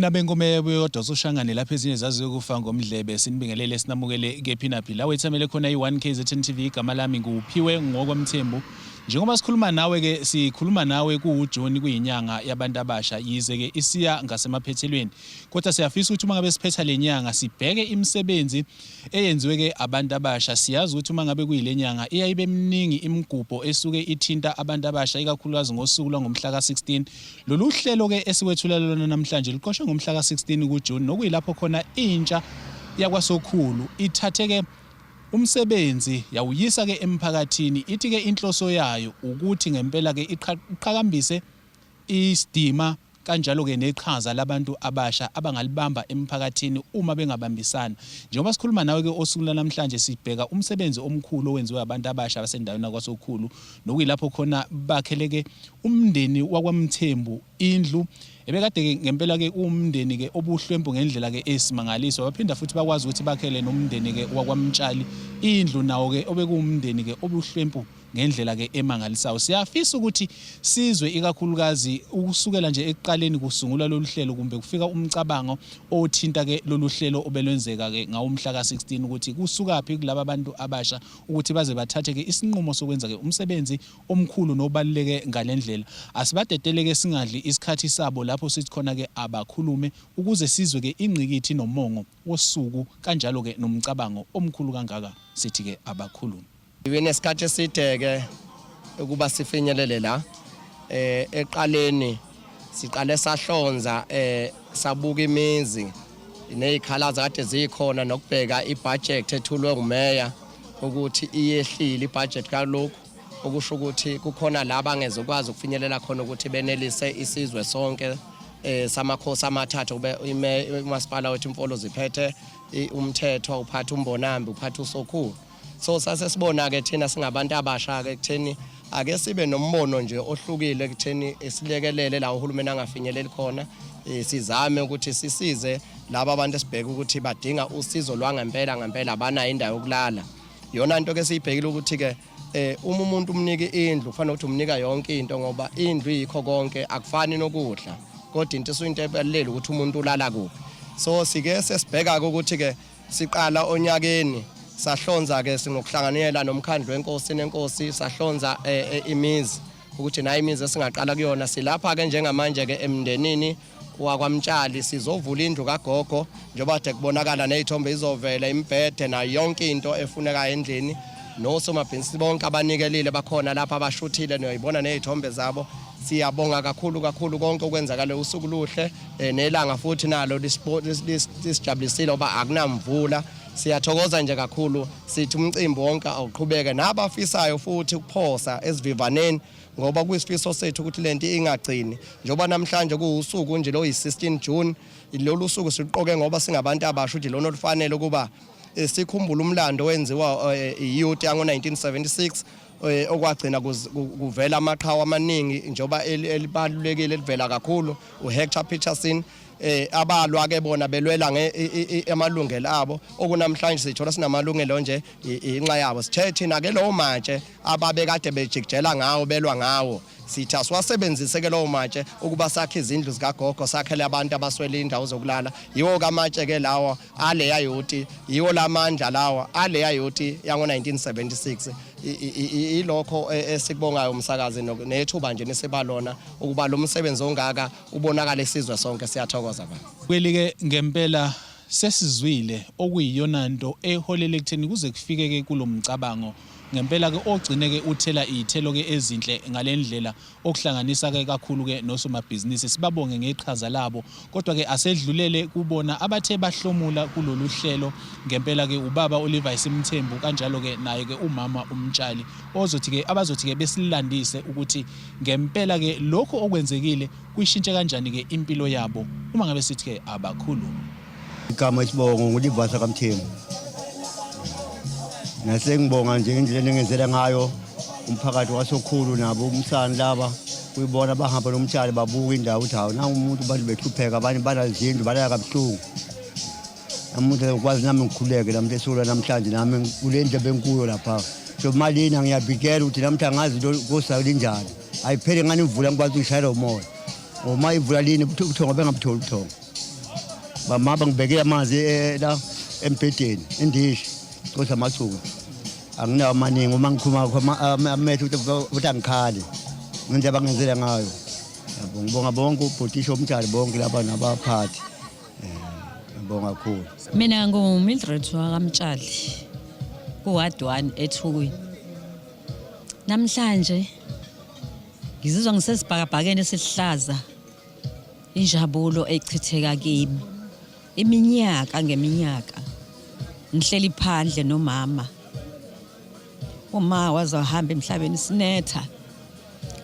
Mina benkomeye kodwa uSoshangane lapha ezinye zaziwe kufa ngomdlebe sinibingelele sinamukele kephinapi la wethamele khona i1 KZN TV igama lami nguphiwe ngokwamthembu. Njengoba sikhuluma nawe ke sikhuluma nawe kuJuni kuyinyanga yabantu abasha yize ke isiya ngasemaphethelweni kodwa siyafisa ukuthi uma ngabe siphetha lenyanga sibheke imisebenzi eyenziwe ke abantu abasha. Siyazi ukuthi uma ngabe kuyilenyanga iyayibe mningi imigubho esuke ithinta abantu abasha ikakhulukazi ngosuku lwangomhla ka16. Lolu hlelo ke esiwethulela lona namhlanje liqoshwe ngomhla ka16 kuJuni nokuyilapho khona intsha yakwaSokhulu ithatheke umsebenzi yawuyisa ke emphakathini. Ithi ke inhloso yayo ukuthi ngempela ke iqhakambise isidima kanjalo ke neqhaza labantu abasha abangalibamba emphakathini uma bengabambisana. Njengoba sikhuluma nawe ke osuku namhlanje sibheka umsebenzi omkhulu owenziwe abantu abasha basendaweni yakwaSokhulu nokuyilapho khona bakheleke umndeni wakwamthembu indlu ebekade ke ngempela ke umndeni ke obuhlwempu ngendlela ke esimangaliso baphinda futhi bakwazi ukuthi bakhele nomndeni ke wakwamtshali indlu nawo ke obekuwumndeni ke obuhlwempu ngendlela ke emangalisayo. Siyafisa ukuthi sizwe ikakhulukazi ukusukela nje ekuqaleni kusungulwa lolu hlelo kumbe kufika umcabango othinta ke lolu hlelo obelwenzeka ke ngawomhla ka16 ukuthi kusuka phi kulabo abantu abasha ukuthi baze bathathe ke isinqumo sokwenza ke umsebenzi omkhulu nobaluleke ngalendlela. Asibadedeleke singadli isikhathi sabo lapho sithi khona ke abakhulume ukuze sizwe ke ingqikithi nomongo wosuku kanjalo ke nomcabango omkhulu kangaka sithi ke abakhulume. Iwenesikhathi eside-ke ukuba sifinyelele la eqaleni siqale sahlonza sabuka imizi nezikhalazo kade zikhona nokubheka ibudget ethulwe ngumeya ukuthi iyehlile ibudget kalokho okusho ukuthi kukhona la bangezokwazi ukufinyelela khona ukuthi benelise isizwe sonke samakhosi amathathu umasipala wethu Mfolo ziphethe umthetho uphatha umbonambi uphatha uSokhulu. So sase sibona ke thina singabantu abasha ke kutheni ake sibe nombono nje ohlukile kutheni esilekelele la uhulumeni angafinyeleli khona sizame ukuthi sisize laba abantu esibheka ukuthi badinga usizo lwangempela abanayo indawo yokulala. Yona into ke siyibhekile ukuthi ke uma umuntu umnika indlu kufanele ukuthi umnika yonke into ngoba indlu yikho konke akufani nokudla kodwa into esuyinto ebalulekile ukuthi umuntu ulala kuphi. So sike sesibheka ukuthi ke siqala onyakeni sahlonza ke sinokuhlanganela nomkhandlu wenkosi nenkosi sahlonza imizi ukuthi nayo imizi esingaqala kuyona silapha ke njengamanje ke emndenini wakwamtshali sizovula indlu kagogo njengoba kade kubonakala nezithombe izovela imbhede na yonke into efuneka endlini nosomabhizinisi bonke abanikelile bakhona lapha abashuthile noyibona nezithombe zabo. Siyabonga kakhulu konke okwenzakala usuku luhle nelanga futhi nalo lisijabulisile oba akunamvula. Siyathokoza nje kakhulu sithi umcimbi wonke awuqhubeke nabafisayo futhi ukuphosa esivivaneni ngoba kuyisifiso sethu ukuthi lento ingagcini njengoba namhlanje kuusuku nje lo yi16 June lolu suku siqoke ngoba singabantu abasha ukuthi lona olufanele kuba sikhumbula umlando wenziwa iyouth yango1976 okwagcina kuvela amaqhawe amaningi njengoba elibalulekile elivela kakhulu uHector Peterson abalwa ke bona belwela emalungelo abo okunamhlanje sithola sinamalungelo nje inxa yabo sithe thina ke lo matshe ababe kade bejikjela ngawo belwa ngawo sithi asiwasebenzise ke lo matshe ukuba sakhe izindlu zikagogo sakhele abantu abaswele indawo zokulala. Yiwo kamatshe ke lawa ale yayoti yiwo lamandla lawa ale yayoti yango1976 ilokho esikubongayo umsakazi nethuba nje nesibalona ukuba lo msebenzi ongaka ubonakala isizwe sonke. Siyathokoza baba. Kwelike ngempela sesizwile okuyiyona nto eholele ekutheni kuze kufike ke kulomcabango ngempela ke ogcine ke uthela izithelo ke ezinhle ngalendlela okuhlanganisa ke kakhulu ke nosomabhizinisi. Sibabonge ngeqhaza labo kodwa ke asedlulele kubona abathe bahlomula kulolu hlelo ngempela ke ubaba Oliver Simthembu kanjalo ke naye ke umama umtshali ozothi ke abazothi ke besilandise ukuthi ngempela ke lokho okwenzekile kuyishintshe kanjani ke impilo yabo uma ngabe sithi ke abakhuluma. Igama isibongo nguLiva kaMthembu. Nasengibonga nje indlela engenzela ngayo umphakathi waSokhulu nabo umsana laba kuyibona bahamba nomtshali babuka indawo ukuthi hawo nangu umuntu bantu behlupheka abanye banazindlu balaya kabuhlungu. Umuntu ukwazi nami ngikhuleke namhle esola namhlanje nami kulendle benkuyo lapha. So malini ngiyabhikela ukuthi namhlanje ngazi kosa linjani. Ayiphele ngani imvula ngikwazi ukushayela umoya. Uma ivula lini ubuthongo bengabutholi ubuthongo. bamaba ngibeke amanzi la embhedeni indishi cotha amathungu anginawo amaningi uma ngikhuluma amethu ukuthi angikhali ngenze abangenzela ngayo yabo ngibonga bonke ubhutisho umtshali bonke lapha nabaphathi ngibonga kakhulu mina nguMildred wakamtshali kuward 1 eThukwini namhlanje ngizizwa ngisesibhakabhakeni esihlaza injabulo echitheka kimi iminyaka ngeminyaka ngihleli phandle nomama uma wazahamba emhlabeni sinetha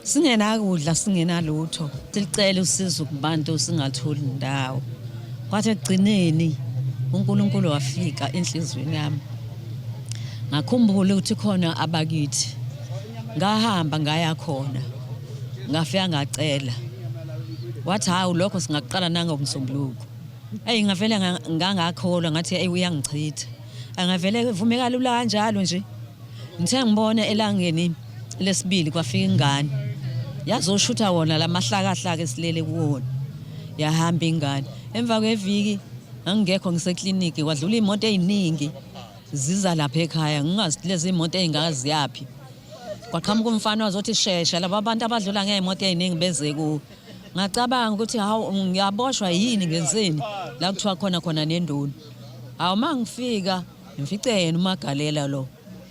singenakudla singenalutho silicela usizo kubantu singatholi indawo kwathi egcineni uNkulunkulu wafika enhlizweni yami ngakhumbula ukuthi khona abakithi ngahamba ngaya khona ngafika ngacela wathi hawu lokho singaqala nangomsombuluko ngavele ngangakholwa ngathi uyangichitha angavele vumeka lula kanjalo nje ngithe ngibone elangeni lesibili kwafika ingane yazoshutha wona lamahlakahlaka esilele kuwona yahamba ingane emva kweviki angekho ngisekliniki kwadlula imoto eziningi ziza lapha ekhaya ngingazi lezi imoto ezingakazi yaphi kwaqhamuka umfana wazothi shesha laba bantu abadlula ngeemoto eziningi beze ku ngacabanga ukuthi hawu ngiyaboshwa yini ngenzeni la kuthiwa khona nendoni hawu mangifika ngifice yena uMagalela lo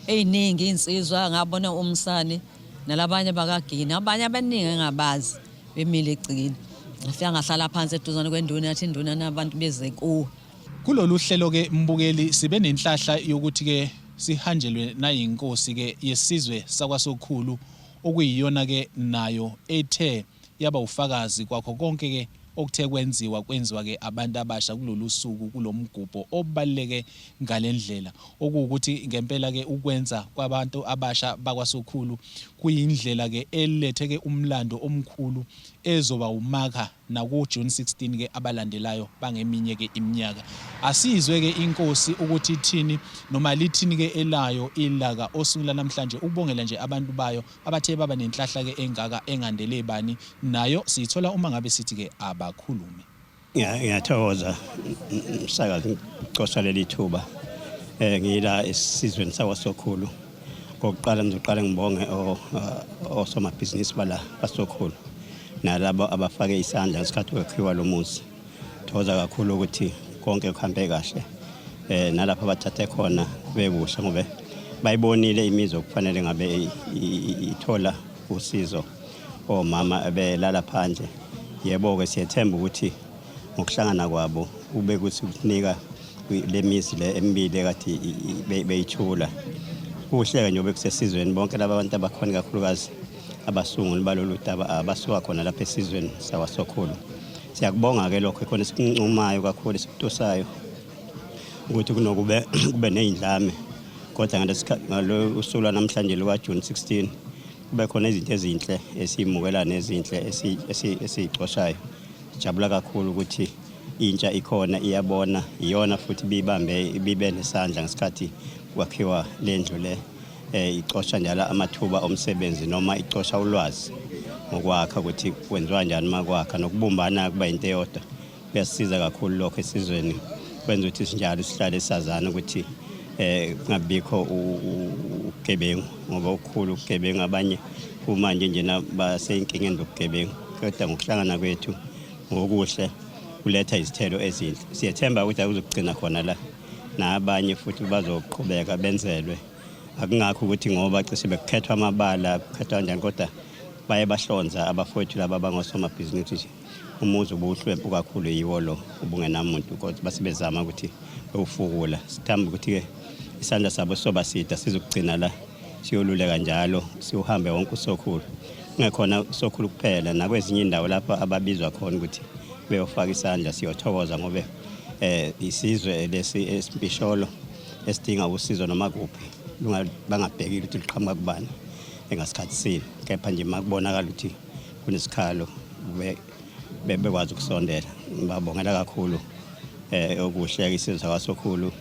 eziningi insizwa ngabona umsane nalabanye bakagini abanye abaningi engabazi bemile egcini ngafika ngahlala phansi eduzane kwendoni yathi induna nabantu beze ku kulolu hlelo ke mbukeli sibe nenhlahla yokuthi ke sihanjelwe nayinkosi ke yesizwe sakwaSokhulu okuyiyona ke nayo ethe yaba ufakazi kwakho konke ke okuthe kwenziwa ke abantu abasha kulolu suku kulomgubho obaleke ngalendlela okuwukuthi ngempela ke ukwenza kwabantu abasha bakwaSokhulu kuyindlela ke elethe ke umlando omkhulu ezoba umakha na ku June 16 ke abalandelayo bangeminye ke iminyaka asizwe ke inkosi ukuthi ithini noma lithini ke elayo ilaka osungula namhlanje ukubongela nje abantu bayo abathe baba nenhlahla ke engaka engandele bani nayo sithola uma ngabe sithi ke abakhulume ngiyathokoza umsakazi ucosha leli thuba ngila esizweni sakwaSokhulu kokuqala ngizoqala ngibonge osomabhizinisi bala baSokhulu nalabo abafake isandla ngesikhathi kwakhiwa lo muzi thokoza kakhulu ukuthi konke kuhambe kahle nalapha bathathe khona bekuhle ngobe bayibonile imizo kufanele ngabe ithola usizo omama abelala phandle yebo ke siyethemba ukuthi ngokuhlangana kwabo kube kuthi kunika lemizi le emibili kathi beyithula kuhleke nje bekusesizweni bonke laba bantu abakhona kakhulukazi abasunguli balolu daba abasuka khona lapha esizweni sakwaSokhulu siyakubonga ke lokho khona sikuncumayo kakhulu sikutosayo ukuthi kunokube kube nezindlame kodwa ngalo usuku namhlanje luka June 16 kube khona izinto ezinhle esiyimukela nezinhle esiyicoshayo jabula kakhulu ukuthi intsha ikhona iyabona iyona futhi bibe nesandla ngesikhathi kwakhiwa lendlu le icosha njalo amathuba omsebenzi noma icosha ulwazi ngokwakha ukuthi kwenziwa njani makwakha nokubumbana kuba into eyodwa kuyasiza kakhulu lokho esizweni kwenza ukuthi sinjalo sihlale sazana ukuthi kungabikho ugebengu ngoba ukukhulu ugebengu abanye kumanje nje basey'inkingeni zokugebengu kodwa ngokuhlangana kwethu ngokuhle kuletha izithelo ezinhle siyethemba ukuthi akuzogcina khona la nabanye futhi bazoqhubeka benzelwe akungakho ukuthi ngoba cishe bekukhethwa amabala kukhethwa kanjani kodwa baye bahlonza abafowethu laba bangosomabhizinisi umuzi ubuhlwempu kakhulu yiwo lo ubungenamuntu kodwa basebezama ukuthi bewufukula sithamba ukuthi ke isandla sabo soba sida sizokugcina la siyoluleka njalo siuhambe wonke uSokhulu ngekhona uSokhulu kuphela nakwezinye indawo lapha ababizwa khona ukuthi beyofaka isandla siyothokoza ngobe isizwe lesi esimpisholo esidinga usizo noma kuphi bangabhekile ukuthi liqhamuka kubani engasikhathisile kepha nje makubonakala ukuthi kunesikhalo bekwazi ukusondela ngibabongela kakhulu okuhle isizwe sakwaSokhulu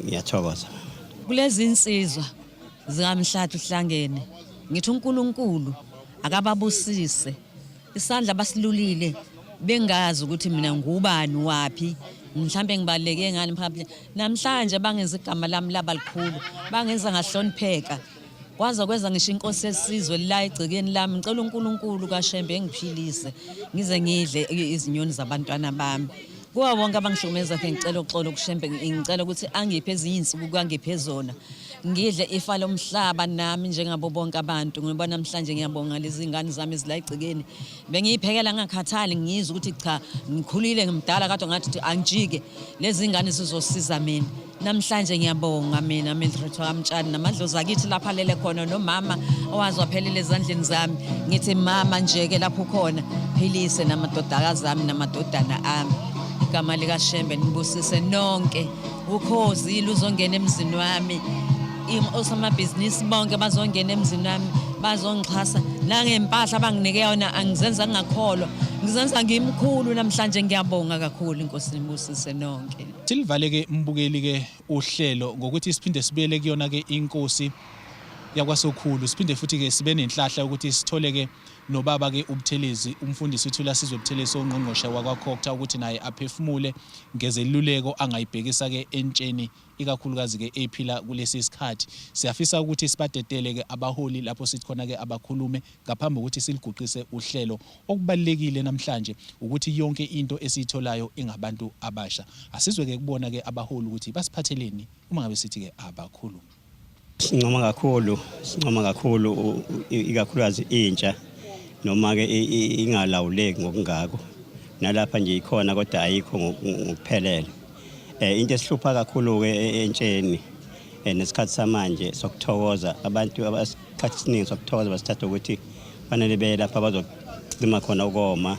ngiyathokoza kulezi insizwa zikamhlathu hlangene ngithi uNkulunkulu akababusise isandla basilulile bengazi ukuthi mina ngubani wapi mhlambe ngibaleke ngani phakathi namhlanje bangenza igama lami labalikhulu bangenza ngahlonipheka kwaza kwenza ngisho inkosi yesizwe la egcikeni lami ngicela uNkulunkulu kaShembe ngiphilise ngize ngidle izinyoni zabantwana bami kuwa wonke abangihlukumeza ke ngicela uxolo kuShembe ngicela ukuthi angiphe ezinye insuku kwangiphe zona ngidle ifa lomhlaba nami njengabo bonke abantu ngoba namhlanje ngiyabonga lezi ingane zami ezila egcikeni bengiyiphekela ngakhathali ngizwe ukuthi cha ngikhulile ngimdala kade ngathi angijike lezi ingane sizosiza mina namhlanje ngiyabonga mina Mildred Wamtshani namadlozi akithi lapha lele khona nomama owazi waphelele ezandleni zami ngithi mama nje ke lapho khona philise namadodakazi ami namadodana ami igama lika Shembe nibusise nonke ukhozi luzongena emzini wami osomabhizinisi bonke bazongena emzini wami bazongixhasa nangempahla abanginike yona angizenza ngakholwa ngizenza ngimkhulu namhlanje ngiyabonga kakhulu inkosi nibusise nonke Silivaleke mbukeli ke uhlelo ngokuthi siphinde sibuyele kuyona ke inkosi yakwaSokhulu siphinde futhi ke sibe nenhlahla ukuthi sithole ke nobaba ke uButhelezi umfundisi uthula sizwe Buthelezi ongqongqoshe wakwaKhokta ukuthi naye aphefumule ngezeluleko angayibhekisa ke entsheni ikakhulukazi ke ephila kulesi sikhathi siyafisa ukuthi sibadedele ke abaholi lapho sithi khona ke abakhulume ngaphambi ukuthi siliguqise uhlelo okubalekile namhlanje ukuthi yonke into esiyitholayo ingabantu abasha asizwe ke kubona ke abaholi ukuthi basiphatheleni uma ngabe sithi ke abakhulu Sincoma kakhulu ikakhulukazi intsha noma ke ingalawuleki ngokungako nalapha nje ikhona kodwa ayikho ngokuphelele into esihlupha kakhulu ke entsheni nesikhathi samanje sokuthokoza abantu abasikhathi siningi sokuthokoza basithatha ukuthi fanele beye lapha bazocima khona ukoma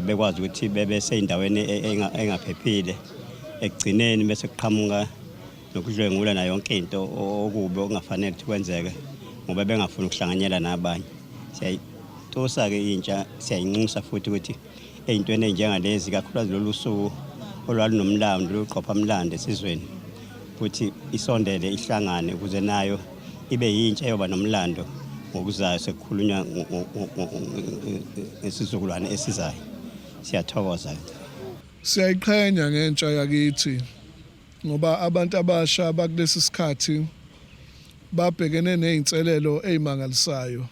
bekwazi ukuthi bebe seyindaweni engaphephile ekugcineni bese kuqhamuka nokudlwengula na yonke into okubi okungafanele ukuthi kwenzeke ngoba bengafuni ukuhlanganyela nabanye siyayitosa ke intsha siyayinxusa futhi ukuthi ezintweni enjengalezi kakhulukazi lolu suku olwalunomlando loqopha umlando esizweni futhi isondele ihlangane ukuze nayo ibe yintsha yoba nomlando ngokuzayo sekukhulunywa ngesizukulwane esizayo siyathokoza siyayiqhenya ngentsha yakithi ngoba abantu abasha bakulesi sikhathi babhekene nezinselelo ezimangalisayo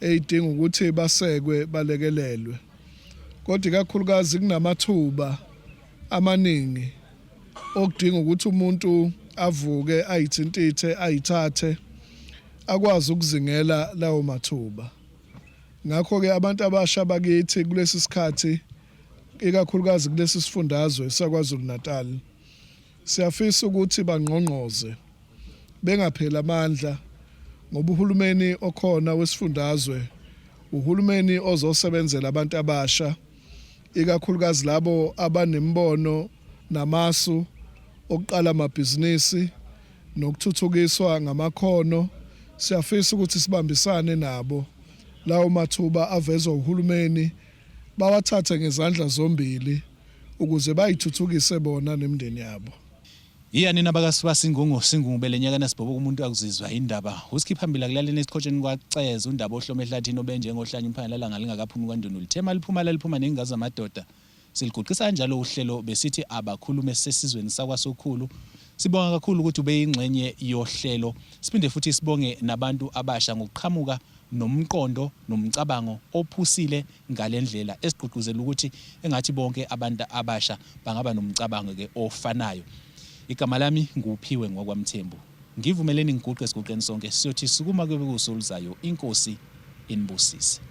ezidinga ukuthi basekwe balekelelwe kodwa kakhulukazi kunamathuba amaningi okudinga ukuthi umuntu avuke ayithintithe ayithathe akwazi ukuzingela lawo mathuba ngakho ke abantu abasha bakithi kulesi sikhathi ikakhulukazi kulesi sifundazwe sakwaZulu Natal siyafisa ukuthi bangqongqoze bengaphela amandla ngoba uhulumeni okhona wesifundazwe uhulumeni ozosebenzela abantu abasha ikakhulukazi labo abanembono namasu okuqala amabhizinisi nokuthuthukiswa ngamakhono siyafisa ukuthi sibambisane nabo lawo mathuba avezwa uhulumeni bawathathe ngezandla zombili ukuze bayithuthukise bona nemndeni yabo Yani nabakasiba singungu belenyakana sibhobo umuntu akuzizwa indaba usikhipha phambili akulaleni esiqhotsheni kwaceza undaba ohlome ehlathini obenjengohlanya imphanya lalanga lingaphumi kwandunu lithema liphuma nengazi amadoda siliguqisa kanjalo uhlelo besithi abakhulume sesizweni sakwaSokhulu sibonga kakhulu ukuthi ube ingxenye yohlelo siphinde futhi sibonge nabantu abasha ngokuqhamuka nomqondo nomcabango ophusile ngalendlela esiqhuquzela ukuthi engathi bonke abantu abasha bangaba nomcabango ke ofanayo igama lami nguphiwe ngwakwamthembu ngivumeleni ngiguqe siguqeni sonke siyothi sukuma kube kusoluzayo inkosi inibusise